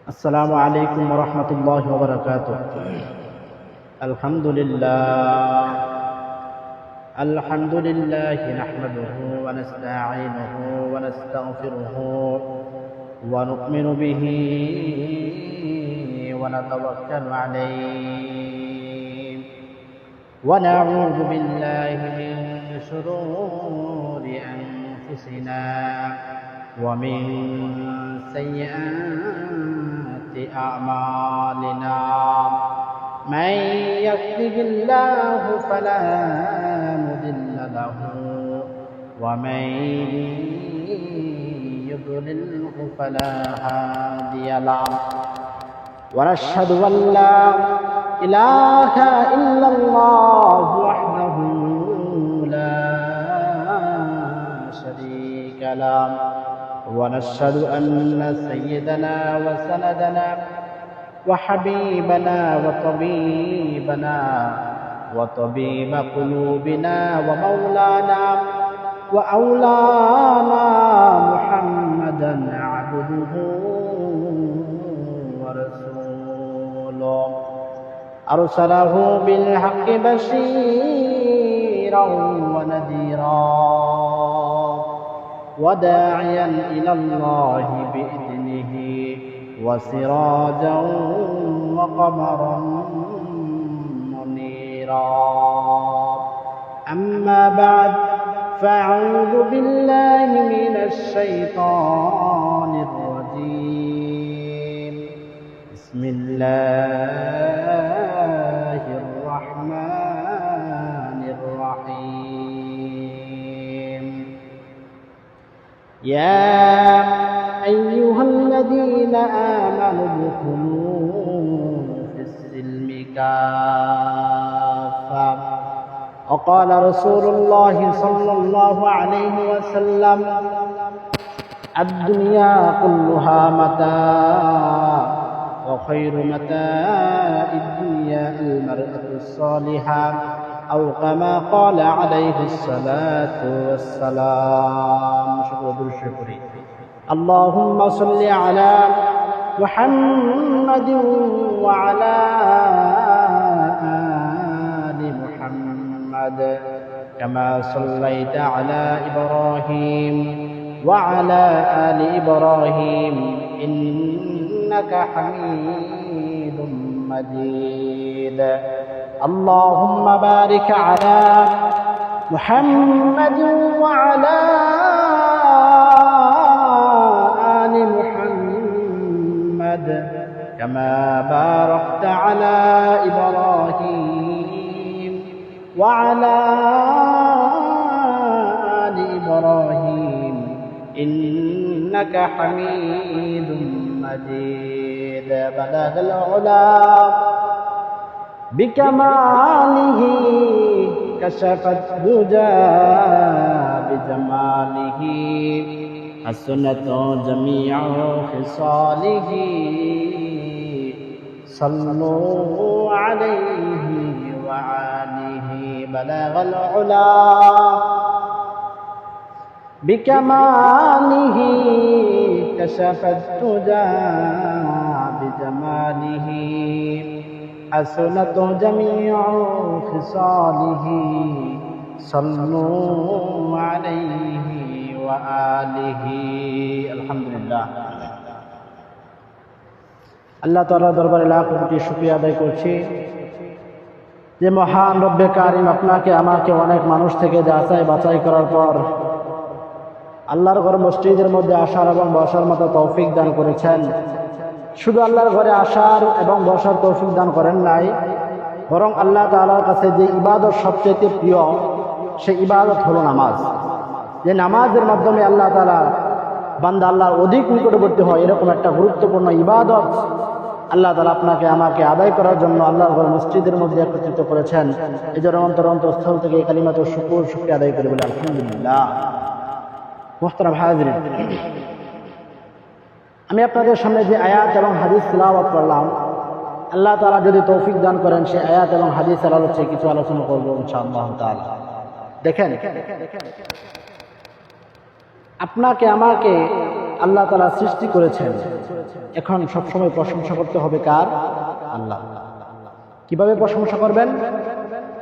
السلام عليكم ورحمة الله وبركاته. الحمد لله نحمده ونستعينه ونستغفره ونؤمن به ونتوكل عليه ونعوذ بالله من شرور أنفسنا ومن سيئات أعمالنا. من يهده الله فلا مضل له ومن يضلله فلا هادي له، ونشهد أن لا إله إلا الله وحده لا شريك له، ونشهد أن سيدنا وسندنا وحبيبنا وطبيب قلوبنا ومولانا وأولانا محمدا عبده ورسوله، أرسله بالحق بشيرا ونذيرا وداعيا إلى الله بإذنه وسراجا وقمرا منيرا. أما بعد، فأعوذ بالله من الشيطان الرجيم. بسم الله الرحمن الرحيم. يا أيها الذين آمنوا ادخلوا في السلم كافة. وقال رسول الله صلى الله عليه وسلم: الدنيا كلها متاع، وخير متاع الدنيا المرأة الصالحة، أو كما قال عليه الصلاة والسلام. شكرا. اللهم صل على محمد وعلى آل محمد كما صليت على إبراهيم وعلى آل إبراهيم إنك حميد مجيد. اللهم بارك على محمد وعلى آل محمد كما باركت على إبراهيم وعلى آل إبراهيم إنك حميد مجيد. بلغ العلا بكماله، كشف الدجى بجماله، حسنت جميع خصاله، صلوا عليه وآله. بلغ العلا بكماله، كشف الدجى بجماله، حسنت جميع خصاله، صلوا عليه وآله. আলহামদুলিল্লাহ। আল্লাহ তাআলার দরবারে লাখ কোটি শুকরিয়া আদায় করছি যে মহান রব্বে কারীম আপনাকে আমাকে অনেক মানুষ থেকে যাচাই বাছাই করার পর আল্লাহর ঘর মসজিদের মধ্যে আসার এবং বসার মতো তৌফিক দান করেছেন। শুধু আল্লাহর ঘরে আসার এবং বসার তৌফিক দান করেন নাই, বরং আল্লাহ তাআলার কাছে যে ইবাদত সবচেয়ে প্রিয় সেই ইবাদত হলো নামাজ। যে নামাজের মাধ্যমে আল্লাহ তাআলা বান্দা আল্লাহর অধিক নিকটবর্তী হয়, এরকম একটা গুরুত্বপূর্ণ ইবাদত আল্লাহ তাআলা আপনাকে আমাকে আদায় করার জন্য আল্লাহর ঘর মসজিদের মধ্যে একত্রিত করেছেন। এই জন্য অন্তরস্থল থেকে এই কালিমাতুর শুকরিয়া আদায় করে বলে আলহামদুলিল্লাহ। মুহতারাম হাজিরিন, আমি আপনাদের সামনে যে আয়াত এবং হাদিস তিলাওয়াত করলাম, আল্লাহ তাআলা যদি তৌফিক দান করেন সেই আয়াত এবং হাদিসের আলোচনায় কিছু আলোচনা করব ইনশাআল্লাহ তাআলা। দেখেন, আপনাকে আমাকে আল্লাহ তাআলা সৃষ্টি করেছেন। এখন সবসময় প্রশংসা করতে হবে কার? আল্লাহ। কিভাবে প্রশংসা করবেন?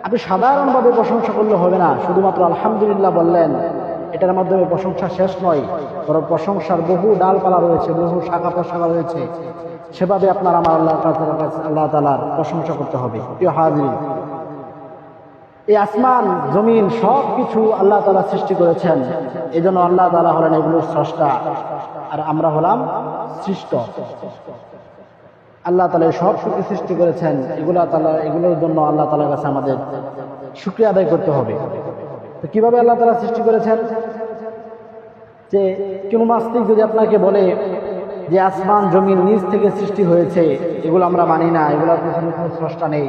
আপনি সাধারণভাবে প্রশংসা করলে হবে না, শুধুমাত্র আলহামদুলিল্লাহ বললেন, এটার মাধ্যমে প্রশংসা শেষ নয়, বরং প্রশংসার বহু ডালপালা রয়েছে, বহু শাখা প্রশাখা রয়েছে। সেভাবে আপনার আমার আল্লাহ তাআলার প্রশংসা করতে হবে। প্রিয় হাজির, এই আসমান জমিন সব কিছু আল্লাহ তাআলা সৃষ্টি করেছেন। এই জন্য আল্লাহ তাআলা হলেন এগুলোর স্রষ্টা, আর আমরা হলাম সৃষ্ট। আল্লাহ তাআলা সব কিছু সৃষ্টি করেছেন, এগুলোর জন্য আল্লাহ তাআলার কাছে আমাদের শুকরিয়া আদায় করতে হবে। তো কিভাবে আল্লাহ তাআলা সৃষ্টি করেছেন? যে কোন নাস্তিক যদি আপনাকে বলে যে আসমান জমিন নিজ থেকে সৃষ্টি হয়েছে, এগুলো আমরা মানি না, এগুলোর পিছনে কোনো স্রষ্টা নেই।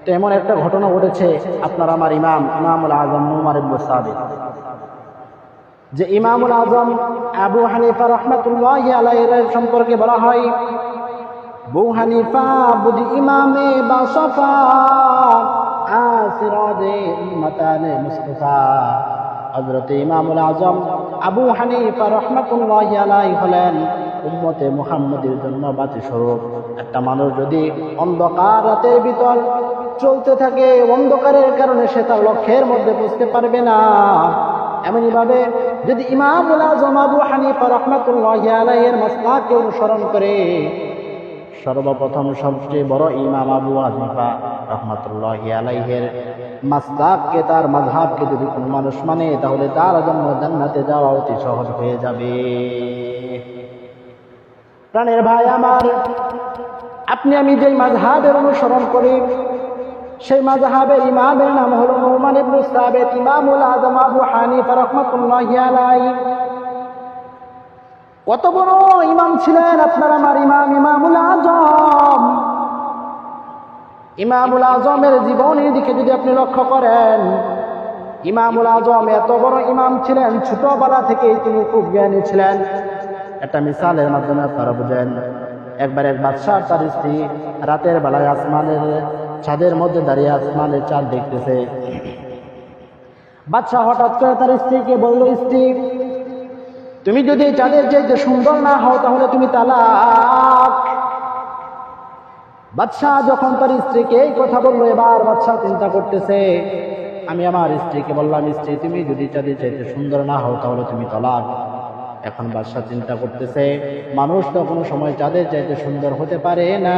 তো এমন একটা ঘটনা ঘটেছে, আপনার আমার ইমামুল আজম উমর ইবনে সাবিত, যে ইমামুল আজম আবু হানিফা রাহমাতুল্লাহি আলাইহির সম্পর্কে বলা হয়, আবু হানিফা বুদি ইমামে বাসফা আসিরাদে উম্মতানে মুস্তাফা। হযরত ইমামুল আজম আবু হানিফা রাহমাতুল্লাহি আলাইহি হলেন উম্মতে মুহাম্মাদের জন্য বাতি স্বরূপ। একটা মানুষ যদি অন্ধকার রাতের ভিতর চলতে থাকে, অন্ধকারের কারণে সে তার লক্ষ্যের মধ্যে বুঝতে পারবে না। এমনি ভাবে যদি ইমামুল আজম আবু হানিফা রাহমাতুল্লাহি আলাইহির মাসলাককে অনুসরণ করে, সর্বপ্রথম সবচেয়ে বড় ইমাম আবু হানিফা রাহমাতুল্লাহি আলাইহির মাসলাককে, তার মাযহাবকে যদি কোনো মানুষ মানে, তাহলে তার জন্য জান্নাতে যাওয়া অতি সহজ হয়ে যাবে। প্রাণের ভাই আমার, আপনি আমি যেই মাযহাবের অনুসরণ করি, সেই মাযহাবের ইমামের নাম হলো নুমান ইবনে সাবিত, ইমামুল আজম আবু হানিফা রাহমাতুল্লাহি আলাইহি। কত বড় ইমাম ছিলেন আপনার আমার ইমামুল আজম। ইমামুল আজমের জীবনের দিকে যদি আপনি লক্ষ্য করেন, ইমামুল আজম এত বড় ইমাম ছিলেন, ছোটবেলা থেকেই তিনি খুব জ্ঞানী ছিলেন। একটা মিসালের মাধ্যমে আপনারা বুঝেন। একবার এক বাদশাহ তার স্ত্রী রাতের বেলায় আসমানের ছাদের মধ্যে দাঁড়িয়ে আসমানের চাঁদ দেখতেছে। বাদশাহ হঠাৎ করে তার স্ত্রীকে বলল, স্ত্রী, তুমি যদি চাঁদের চাইতে সুন্দর না হও তাহলে তুমি তালাক। বাদশাহ যখন তার স্ত্রীকে এই কথা বললো, এবার বাদশাহ চিন্তা করতেছে, আমি আমার স্ত্রীকে বললাম, স্ত্রী তুমি যদি চাঁদের চাইতে সুন্দর না হও তাহলে তুমি তালাক। এখন বাদশাহ চিন্তা করতেছে, মানুষ তো কোনো সময় চাঁদের চাইতে সুন্দর হতে পারে না,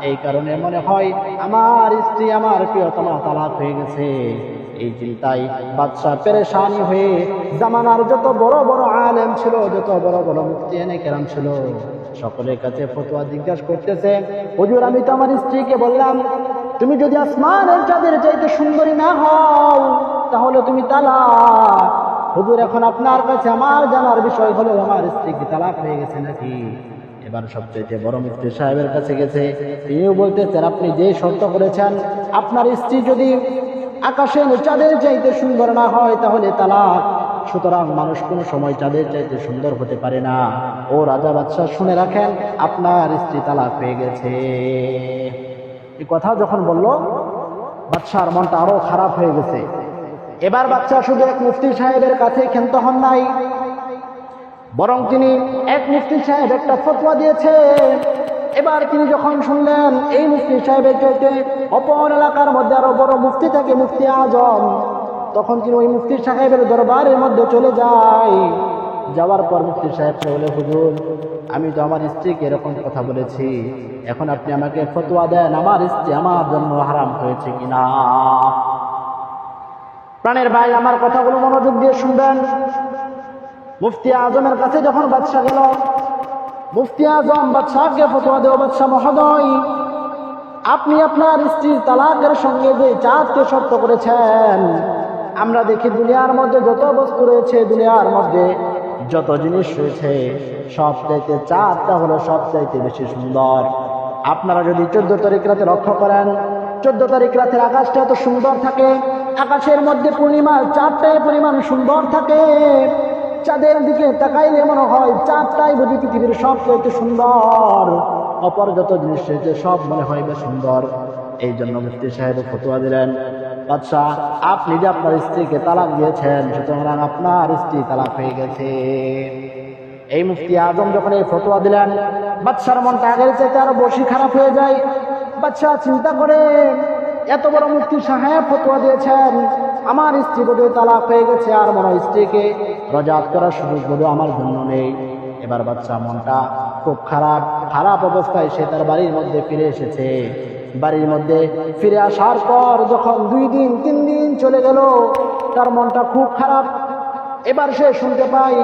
এই কারণে মনে হয় আমার স্ত্রী আমার প্রিয়তমা তালাক হয়ে গেছে। এই চিন্তায় বাদশাহ পেরেশানি হয়ে জামানার যত বড় বড় আলেম ছিল, যত বড় বড় মুফতি এনে কেরাম ছিল, সকলের কাছে ফতোয়া জিজ্ঞাসা করতেছে, হুজুর আমি তো আমার স্ত্রীকে বললাম, তুমি যদি আসমানের চাঁদের চাইতে সুন্দরী না হও তাহলে তুমি তালাক। হুজুর এখন আপনার কাছে আমার জানার বিষয় হলো, আমার স্ত্রী কি তালাক হয়ে গেছে নাকি? এবার সবচেয়ে বড় মুফতি সাহেবের কাছে গেছে, তিনিও বলতেছেন, আপনি যে শর্ত করেছেন আপনার স্ত্রী যদি আকাশের চাঁদের চাইতে সুন্দর না হয় তাহলে তালাক। সুতরাং মানুষ কোনো সময় চাঁদের চাইতে সুন্দর হতে পারে না। ও রাজা বাদশাহ শুনে রাখেন, আপনার স্ত্রী তালাক হয়ে গেছে। এই কথা যখন বলল, বাদশার মনটা আরো খারাপ হয়ে গেছে। এবার বাদশাহ শুধু এক মুফতি সাহেবের কাছে ক্ষান্ত হন নাই, বরং তিনি এক মুফতি সাহেব একটা ফতোয়া দিয়েছে। এবার তিনি যখন শুনলেন এই মুফতি সাহেবের চাইতে অপর এলাকার মধ্যে আরো বড় মুফতি থাকে, মুফতি আজম, তখন তিনি ওই মুফতি সাহেবের দরবারের মধ্যে চলে যায়। যাওয়ার পর মুফতি সাহেব বলে, হুজুর আমি তো আমার স্ত্রীকে এরকম কথা বলেছি, এখন আপনি আমাকে ফতোয়া দেন, আমার স্ত্রী আমার জন্য হারাম হয়েছে কিনা। প্রাণের ভাই আমার কথাগুলো মনোযোগ দিয়ে শুনবেন। মুফতি আজমের কাছে যখন বাদশাহ গেল, মুফতি আজম বাদশাহকে ফতোয়া দেও, বাদশাহ মহোদয়, আপনি আপনার স্ত্রীর তালাকের সঙ্গে যে চাঁদকে শর্ত করেছেন, আমরা দেখি দুনিয়ার মধ্যে যত বস্তু রয়েছে, দুনিয়ার মধ্যে যত জিনিস রয়েছে, সবচাইতে চাঁদটা হলো সবচাইতে বেশি সুন্দর। আপনারা যদি 14 তারিখ রাতে লক্ষ্য করেন, 14 তারিখ রাতের আকাশটা এত সুন্দর থাকে, আকাশের মধ্যে পূর্ণিমার চাঁদটাই পরিমাণ সুন্দর থাকে। চাঁদের দিকে তাকাইলে মনে হয় চাঁদটাই বুঝি পৃথিবীর সবচেয়ে সুন্দর, অপর যত জিনিস রয়েছে সব মনে হয় বেশ সুন্দর। এই জন্য মুফতি সাহেব ফতোয়া দিলেন, বাদশাহ আপনি যে আপনার স্ত্রীকে তালাক দিয়েছেন, সুতরাং আপনার স্ত্রী তালাক হয়ে গেছে। এই মুফতি আজম যখন এই ফতোয়া দিলেন, বাদশার মনটা আগের চাইতে আরো বেশি খারাপ হয়ে যায়। বাদশা চিন্তা করে, এত বড় মুফতি সাহেব ফতোয়া দিয়েছেন, আমার স্ত্রী বোধহয় তালাক হয়ে গেছে, আর মনে হয় স্ত্রীকে রজাত করার সুযোগ বোধ আমার জন্য নেই। এবার বাদশা মনটা খুব খারাপ অবস্থায় সে তার বাড়ির মধ্যে ফিরে এসেছে। বাড়ির মধ্যে ফিরে আসার পর যখন 2 দিন 3 দিন চলে গেল, তার মনটা খুব খারাপ। এবার সে শুনতে পাই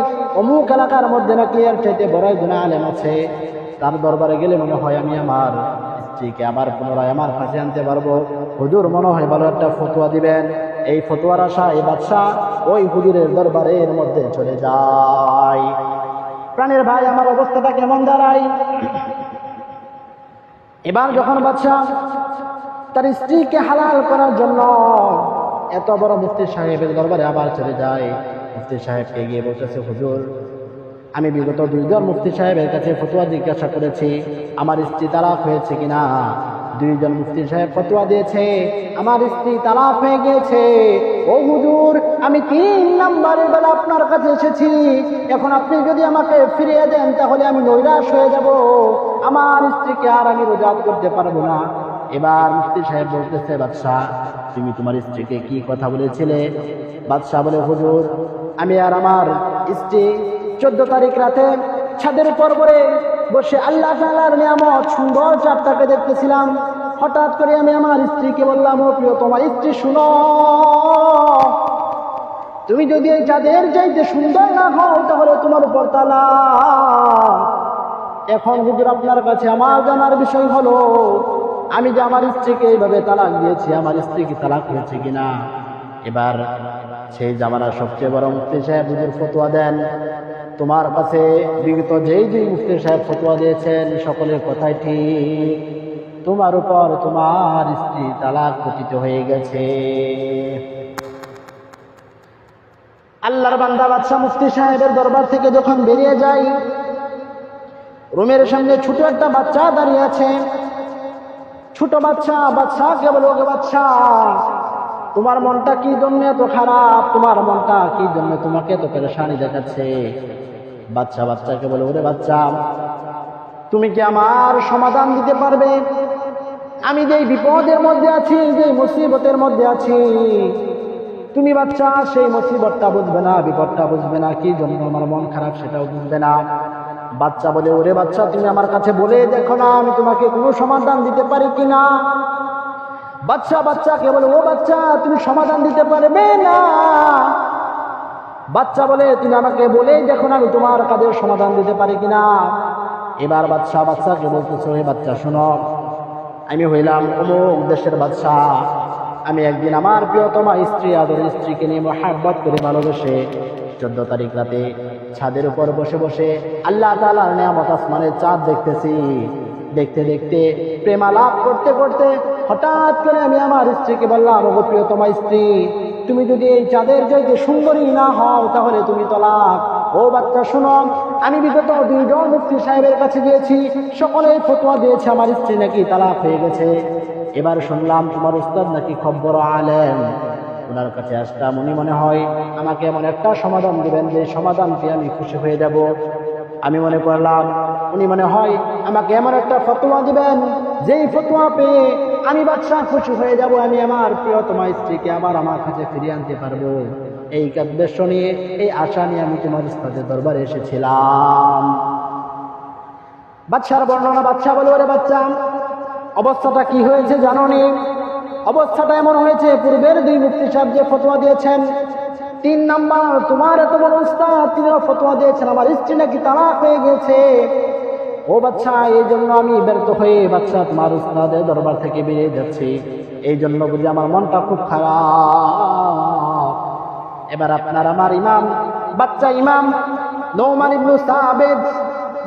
অমুক এলাকার মধ্যে নাকি এর চাইতে বড় একজন আলেম আছে, তার দরবারে গেলে মনে হয় আমি আমার স্ত্রীকে আবার পুনরায় আমার কাছে আনতে পারবো। হুজুর মনে হয় ভালো একটা ফতোয়া দিবেন। এই ফতোয়ার আশায় এই বাদশা ওই হুজুরের দরবারের মধ্যে চলে যায়। প্রাণের ভাই, আমার অবস্থাটা কেমন দাঁড়ায়? এবার যখন বাদশা তার স্ত্রীকে হালাল করার জন্য এত বড় মুফতি সাহেবের দরবারে আবার চলে যায়, মুফতি সাহেবকে গিয়ে বলতেছে, হুজুর আমি বিগত 2 জন মুফতি সাহেবের কাছে ফতোয়া জিজ্ঞাসা করেছি আমার স্ত্রী তালাক হয়েছে কিনা। 2 জন মুফতি সাহেব ফতোয়া দিয়েছে আমার স্ত্রী তালাক হয়ে গিয়েছে। ও হুজুর, আমি 3 নম্বরের বেলা আপনার কাছে এসেছি, এখন আপনি যদি আমাকে ফিরিয়ে দেন তাহলে আমি নৈরাশ হয়ে যাব, আমার স্ত্রীকে আর আমি রোজাত করতে পারবো না। এবার মুফতি সাহেব বলতেছে, বাদশাহ তুমি তোমার স্ত্রীকে কি কথা বলেছিলে? বাদশাহ বলে, হুজুর আমি আর আমার স্ত্রী 14 তারিখ রাতে ছাদের উপর বসে আল্লাহ তাআলার নিয়ামত সুন্দর চাঁদটাকে দেখতেছিলাম। হঠাৎ করে আমি আমার স্ত্রীকে বললাম, ও প্রিয় তোমার স্ত্রী শুনো, তুমি যদি এই চাঁদের চাইতে সুন্দর না হও তাহলে তোমার উপর তালাক। এখন হুজুর আপনার কাছে আমার জানার বিষয় হলো, আমি যে আমার স্ত্রীকে এইভাবে তালাক দিয়েছি, আমার স্ত্রী কি তালাক হয়েছে কিনা। এবার সেই জামানার সবচেয়ে বড় মুফতি সাহেব হুজুর ফতোয়া দেন, তোমার কাছে বিগত যেই মুফতি সাহেব ফতোয়া দিয়েছেন সকলের কথাই ঠিক, তোমার উপর তোমার স্ত্রী তালাক পতিত হয়ে গেছে। আল্লাহর বান্দা বাদশা মুফতি সাহেবের দরবার থেকে যখন বেরিয়ে যায়, রুমের সামনে ছোট একটা বাচ্চা দাঁড়িয়ে আছে। ছোট বাচ্চাকে বলে, ওকে বাচ্চা, তোমার মনটা কি জন্য এত খারাপ, তোমার মনটা কি জন্য তোমাকে এত পেরেশানি দেখাচ্ছে? বাচ্চাকে বলে, ওরে বাচ্চা, তুমি কি আমার সমাধান দিতে পারবে? আমি যেই বিপদের মধ্যে আছি, যেই মুসিবতের মধ্যে আছি, তুমি বাচ্চা সেই মুসিবতটা বুঝবে না, বিপদটা বুঝবে না, কি জন্য আমার মন খারাপ সেটাও বুঝবে না। বাচ্চা বলে, ওরে বাচ্চা, তুমি আমার কাছে বলে দেখো না আমি তোমাকে কোনো সমাধান দিতে পারি কিনা। বাচ্চাকে বলে, ও বাচ্চা, তুমি সমাধান দিতে পারবে না। বাচ্চা বলে, তুমি আমাকে বলেই দেখো না আমি তোমার কাজের সমাধান দিতে পারি কিনা। এবার বাচ্চাকে বলতেছে, হে বাচ্চা শোনো, আমি হইলাম অমুক দেশের বাদশা। আমি একদিন আমার প্রিয়তমা স্ত্রী, আদরের স্ত্রীকে নিয়ে মহাব্বত করে ভালোবেসে 14 তারিখ রাতে ছাদের উপর বসে আল্লাহ তাআলার নিয়ামত আসমানের চাঁদ দেখতেছি। দেখতে দেখতে প্রেমালাপ করতে হঠাৎ করে আমি আমার স্ত্রীকে বললাম, ও প্রিয়তমা স্ত্রী, তুমি যদি এই চাঁদের চাইতে সুন্দরী না হও তাহলে তুমি তালাক। ও বাচ্চা শোনো, আমি বিগত 2 জন মুফতি সাহেবের কাছে গিয়েছি, সকলেই ফতোয়া দিয়েছে আমার স্ত্রী নাকি তালাক হয়ে গেছে। এবার শুনলাম তোমার উস্তাদ নাকি খুব বড় আলেম, ওনার কাছে আসলাম, উনি মনে হয় আমাকে এমন একটা সমাধান দিবেন যে সমাধান পেয়ে আমি খুশি হয়ে যাব। আমি মনে করলাম উনি মনে হয় আমাকে এমন একটা ফতোয়া দিবেন যেই ফতোয়া পেয়ে আমি বাদশা খুশি হয়ে যাব, আমি আমার প্রিয়তমা স্ত্রীকে আবার আমার কাছে ফিরিয়ে আনতে পারবো। এই উদ্দেশ্য নিয়ে, এই আশা নিয়ে আমি তোমার উস্তাদের দরবারে এসেছিলাম। বাদশার বর্ণনা, বাদশা বলে, ওরে বাচ্চা, অবস্থাটা কি হয়েছে জানো নি? অবস্থাটা এমন হয়েছে, পূর্বের 2 মুফতি সাহেব যে ফতোয়া দিয়েছেন, 3 নাম্বার তোমার এত বড় উস্তাদ, তিনিও ফতোয়া দিয়েছেন আমার স্ত্রী নাকি তালাক হয়ে গেছে। ও বাচ্চা, এই জন্য আমি ব্যর্থ হয়ে বাচ্চা তোমার উস্তাদের দরবার থেকে বেরিয়ে যাচ্ছি, এই জন্য বুঝি আমার মনটা খুব খারাপ। এবার আপনার আমার ইমাম নোমান ইবনে সাবিত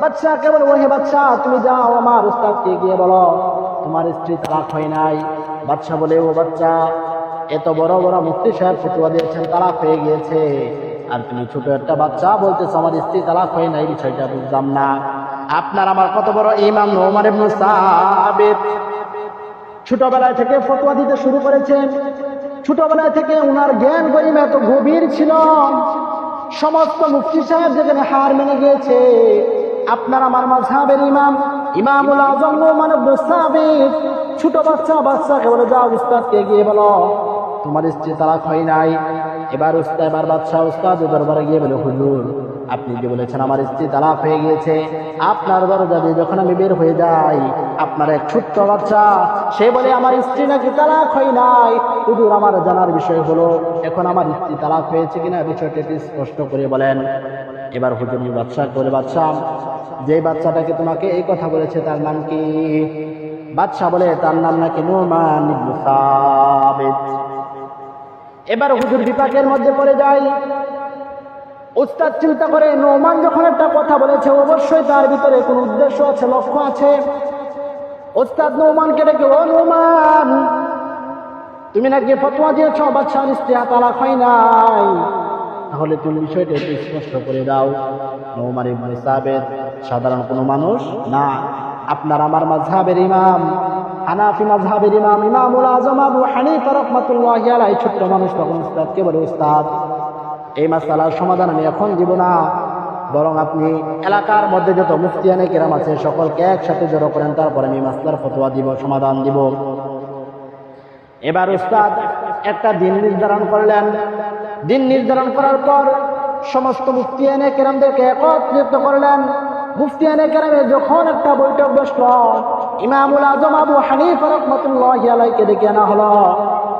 বাচ্চাকে বলে, ওহে বাচ্চা, তুমি যাও আমার উস্তাদকে গিয়ে বলো তোমার স্ত্রী তালাক হয় নাই। বাচ্চা বলে, ও বাচ্চা, এত বড় বড় মুফতি সাহেব ফতোয়া দিয়েছেন তালাক হয়ে গিয়েছে, আর তুমি ছোট একটা বাচ্চা বলতেছ আমার স্ত্রী তালাক হয় নাই, বিষয়টা বুঝলাম না। আপনার আমার কত বড় ইমাম নোমান ইবনে সাবিত ছোটবেলায় থেকে ফতোয়া দিতে শুরু করেছেন। ছোটবেলায় থেকে উনার জ্ঞান গরিমা এত গভীর ছিল, সমস্ত মুফতি সাহেব যেখানে হার মেনে গিয়েছে, আপনার আমার মাযহাবের ইমামুল আযম নোমান ইবনে সাবিত ছোট বাচ্চাকে বলে, যাও উস্তাদকে গিয়ে বলো তোমার স্ত্রী তালাক হয় নাই। এবার বাদশা উস্তাদের দরবারে গিয়ে বলে, হুজুর আপনি যে বলেছেন আমার স্ত্রী তালাক হয়ে গিয়েছে, আপনার দরজা দিয়ে যখন আমি বের হয়ে যাই, আপনার এক ছোট্ট বাচ্চা সে বলে আমার স্ত্রী নাকি তালাক হয় নাই। হুজুর আমার জানার বিষয় হলো এখন আমার স্ত্রী তালাক হয়েছে কিনা বিষয়টা একটু স্পষ্ট করে বলেন। এবার হুজুর বাদশা বলে, বাদশা যে বাচ্চাটাকে তোমাকে এই কথা বলেছে তার নাম কি? বাদশা বলে তার নাম নাকি নোমান ইবনে সাবিত। এবার হুজুর বিপাকের মধ্যে পড়ে যায়। উস্তাদ চিন্তা করে, নোমান যখন একটা কথা বলেছে অবশ্যই তার ভিতরে কোন উদ্দেশ্য আছে, লক্ষ্য আছে। উস্তাদ নোমানকে ডেকে, ও নোমান, তুমি নাকি ফতোয়া দিয়েছ বাদশার স্ত্রী তালাক হয় নাই, তাহলে তুমি বিষয়টা একটু স্পষ্ট করে দাও। নোমান ইবনে সাবিত সাধারণ কোনো মানুষ না, আপনার আমার মাযহাবের ইমাম, হানাফি মাযহাবের ইমামুল আযম আবু হানিফা রাহমাতুল্লাহি আলাইহি ছোট্ট মানুষ। তখন উস্তাদকে বলে, উস্তাদ এই মাসআলার সমাধান আমি এখন দিব না, বরং আপনি এলাকার মধ্যে যত মুফতিয়ানে কেরাম আছে সকলকে একসাথে জড়ো করেন, তারপরে আমি মাসলার ফতোয়া দিব, সমাধান দিব। এবার উস্তাদ একটা দিন নির্ধারণ করলেন। দিন নির্ধারণ করার পর সমস্ত মুফতিয়ানে কেরামদেরকে একত্রিত করলেন। মুফতিয়ানে কেরামে যখন একটা বৈঠক বসল, ইমামুল আযম আবু হানিফা রাহমাতুল্লাহি আলাইহিকে ডেকে আনা হলো।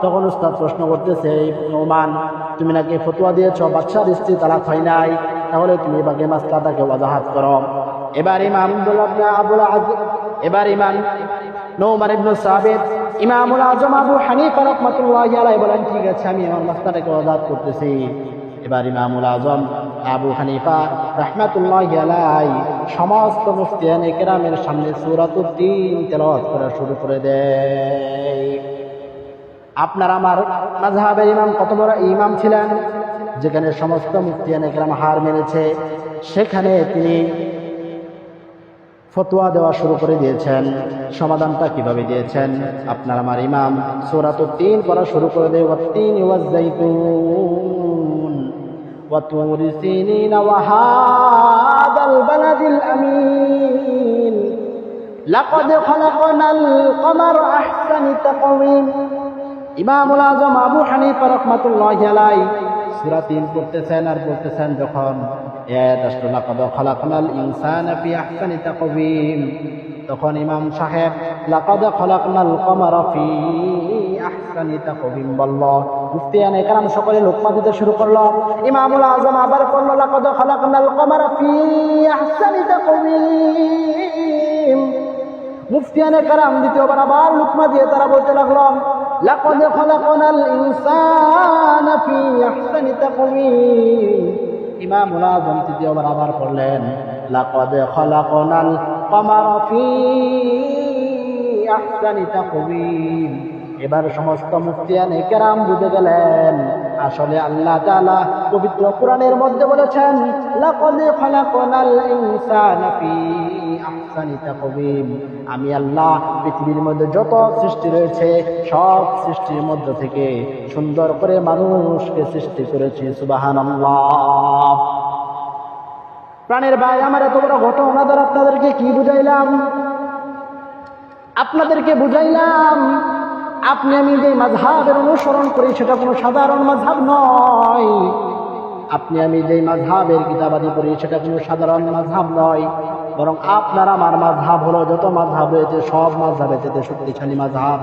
তখন উস্তাদ প্রশ্ন করতেছে, নোমান তুমি নাকি ফতোয়া দিয়েছ বাদশার স্ত্রী তালাক হয় নাই, তাহলে তুমি বাকি মাসলাটাকে ওয়াজাহাত করো। এবার ইমাম নোমান ইবনে সাবিত ইমামুল আযম আবু হানিফা রাহমাতুল্লাহি আলাইহি বলেন, ঠিক আছে আমি আমার মাসলাটাকে ওয়াজাহাত করতেছি। এবার ইমামুল আযম আবু হানিফা রাহমাতুল্লাহি আলাইহি সমস্ত মুফতিয়ানে কেরামের সামনে সূরাতুত তিন তেলাওয়াত করা শুরু করে দেয়। আপনার আমার মাযহাবের ইমাম কত বড় ইমাম ছিলেন, যেখানে সমস্ত মুফতিয়ানে কেরাম হার মেনেছে, সেখানে তিনি ফতোয়া দেওয়া শুরু করে দিয়েছেন। সমাধানটা কিভাবে দিয়েছেন? আপনার আমার ইমাম সূরাতুত তিন পড়া শুরু করে দেয়, ওয়াত-তিন ওয়াজ-যাইতুন ওয়া তুরি সিনিন ওয়া হাদাল বালাদিল আমিন লাকাদ খালাকনাল কমারা আহসানি তাকওয়িম। ইমামুল আযম আবু হানিফা রাহমাতুল্লাহি আলাইহি সূরা ৩ পড়তেছেন আর বলতেছেন, যখন আয়াত আসলো লাকাদ খালাকনাল ইনসানা ফি আহসানি তাকওয়িম, তখন ইমাম সাহেব লাকাদ খালাকনাল কমারা ফি আহসানি তাকওয়িম বলল। মুফতিয়ানে কেরাম সকলে লোকমা দিতে শুরু করলো। ইমামুল আযম আবার বলল লাকাদ খালাকনাল কমারা ফি আহসানি তাকওয়িম। মুফতিয়ানে কেরাম দ্বিতীয়বার আবার লোকমা দিয়ে তারা বলতে লাগলো লাকাদ খালাকনাল ইনসানা ফি আহসানি তাকওয়িম। ইমামুল আযম তৃতীয়বার আবার পড়লেন লাকাদ খালাকনাল কমারা ফি আহসানি তাকওয়িম। এবার সমস্ত মুফতিয়ানে কেরাম বুঝে গেলেন আসলে আল্লাহ তাআলা পবিত্র কোরআনের মধ্যে বলেছেন লাকাদ খালাকনাল ইনসানা ফি আহসানি তাকওয়িম। আমি আল্লাহ পৃথিবীর মধ্যে যত সৃষ্টি রয়েছে সব সৃষ্টির মধ্য থেকে সুন্দর করে মানুষকে সৃষ্টি করেছি। সুবহানাল্লাহ। প্রাণের ভাই আমার, এত বড় ঘটনা দ্বারা আপনাদেরকে কি বুঝাইলাম? আপনাদেরকে বুঝাইলাম আপনি আমি যে মাযহাবের অনুসরণ করি সেটা কোনো সাধারণ মাযহাব নয়। আপনি আমি যে মাযহাবের কিতাবাদি পড়ি সেটা কোনো সাধারণ মাযহাব নয়, বরং আপনার আমার মাযহাব হলো যত মাযহাব রয়েছে সব মাযহাবের চেয়ে শক্তিশালী মাযহাব।